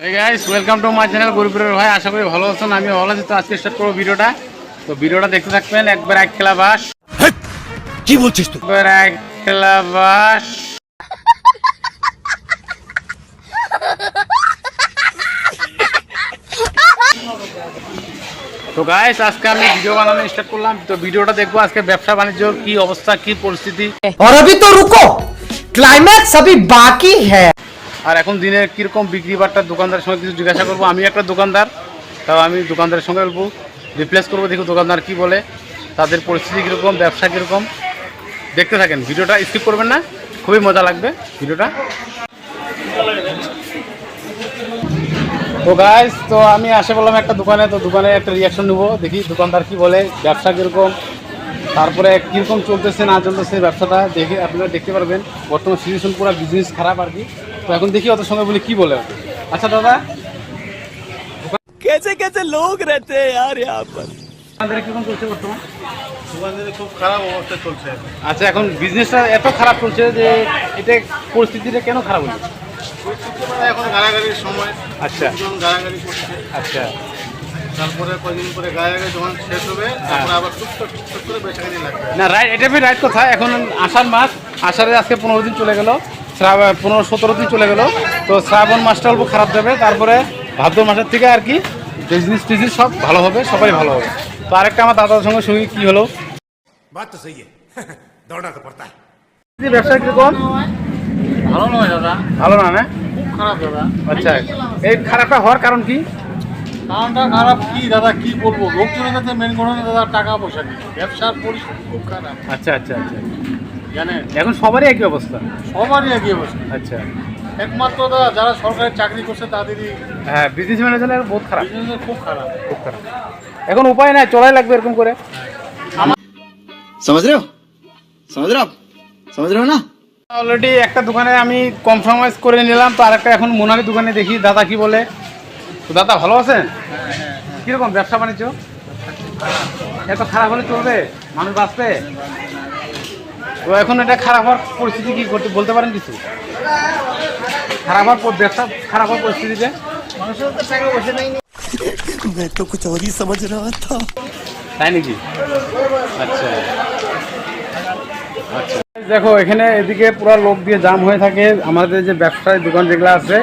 Hey guys, welcome to my channel গুরুপুরের ভাই। আশা করি ভালো আছেন। আমি ভালো আছি। তো আজকে স্টার্ট করব ভিডিওটা। তো ভিডিওটা দেখতে থাকবেন। একবার এক খেলা বাস। কি বলছিস তুই? একবার এক খেলা বাস। তো গাইস, আজকে আমি ভিডিও বানানো স্টার্ট করলাম। তো ভিডিওটা দেখবো আজকে ব্যবসা বাণিজ্যর কি অবস্থা, কি পরিস্থিতি। और अभी तो रुको, क्लाइमैक्स अभी बाकी है। আর এখন দিনে কীরকম বিক্রি বাট্টা দোকানদারের সঙ্গে কিছু জিজ্ঞাসা করবো। আমি একটা দোকানদার, তাও আমি দোকানদারের সঙ্গে বলবো, রিপ্লেস করবো, দেখো দোকানদার কি বলে, তাদের পরিস্থিতি কীরকম, ব্যবসা কীরকম। দেখতে থাকেন, ভিডিওটা স্কিপ করবেন না, খুবই মজা লাগবে ভিডিওটা। তো গাইস, তো আমি আসে বললাম একটা দোকানে। তো দোকানে একটা রিয়াকশন নেবো, দেখি দোকানদার কি বলে, ব্যবসা কীরকম, তারপরে কীরকম চলতেছে না চলতেছে ব্যবসাটা দেখে আপনারা দেখতে পারবেন। বর্তমান সিচুয়েশন পুরো বিজনেস খারাপ আর কি। তো এখন দেখি ওদের সঙ্গে বলি কি বলে। আচ্ছা দাদা, कैसे कैसे लोग रहते हैं यार यहाँ पर। দোকানদারি কীরকম চলছে বর্তমান? দোকানদারি খুব খারাপ অবস্থা চলছে। আচ্ছা, এখন বিজনেসটা এত খারাপ চলছে যে এটা পরিস্থিতিটা কেন খারাপ হচ্ছে? পরিস্থিতি মানে এখন গাড়াগাড়ির সময়, আচ্ছা যখন গাড়াগাড়ি করছে, আচ্ছা তারপরে কয়েকদিন পরে গাড়াগাড়ি যখন শেষ হবে, তারপরে আবার টুকটাক করে বেচাকেনি লাগবে। না, রাইট, এটা ফির রাইট কথা। এখন আষাঢ় মাস, আষাঢ়ে আজকে 15 দিন চলে গেল, 15-17 দিন চলে গেল। তো শ্রাবণ মাসটা অল্প খারাপ যাবে, তারপরে ভাদ্র মাসের থেকে আর কি বিজনেস টিজনেস সব ভালো হবে, সবাই ভালো হবে। তো আরেকটা আমার দাদার সঙ্গে শুনি কি হলো। बात तो सही है, दौड़ना तो पड़ता है। ব্যবসা কিরকম? ভালো নয় দাদা, ভালো না, না? খুব খারাপ দাদা। আচ্ছা, এই খারাপটা হওয়ার কারণ কি? কারণটা খারাপ কি দাদা, কি বলবো, লোকজনের কাছে মেন কোনো দাদা টাকা পয়সা নেই, ব্যবসার পরিস্থিতি খুব খারাপ আচ্ছা আচ্ছা আচ্ছা, জানেন, এখন সবারই একই অবস্থা। সবারই একই অবস্থা। আচ্ছা, একমাত্র দাদা যারা সরকারি চাকরি করছে তাদেরই হ্যাঁ, বিজনেস ম্যানেজার বহুত খারাপ, বিজনেস খুব খারাপ। খুব খারাপ। এখন উপায় নাই, চলাই লাগবে এরকম করে। समझ रहे हो समझ रहे हो आप समझ रहे हो ना। অলরেডি একটা দোকানে আমি কমপ্রোমাইজ করে নিলাম। তো আরেকটা এখন মোনালি দোকানে দেখি দাদা কি বলে। তো দাদা ভালো আছেন? কিরকম ব্যবসা বাণিজ্য? এত খারাপ হলে চলবে? মানুষ বাঁচবে? তো এখন এটা খারাপ হওয়ার পরিস্থিতি কি করতে বলতে পারেন কিছু? খারাপ হওয়ার ব্যবসা খারাপ হওয়ার পরিস্থিতিতে मैं तो कुछ और ही समझ रहा था। তাই নাকি? আচ্ছা আচ্ছা, দেখো এখানে এদিকে পুরো লোক দিয়ে জাম হয়ে থাকে। আমাদের যে ব্যবসায়ী দোকান যেগুলো আছে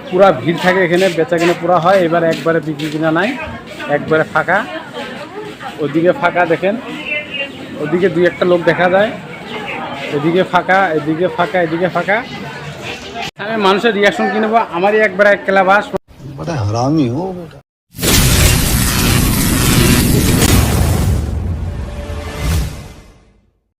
পুরা ভিড় থাকে এখানে, বেচা কিনে পুরা হয়। এবার একবারে বিক্রি কিনা নাই, একবারে ফাঁকা। ওদিকে ফাঁকা দেখেন, ওদিকে দুই একটা লোক দেখা যায়, এদিকে ফাঁকা, এদিকে ফাঁকা, এদিকে ফাঁকা। আমি মানুষের রিয়াকশন কি নেবো, আমারই একবারে এক কেলা বাস। बड़ा हरामी हो बेटा।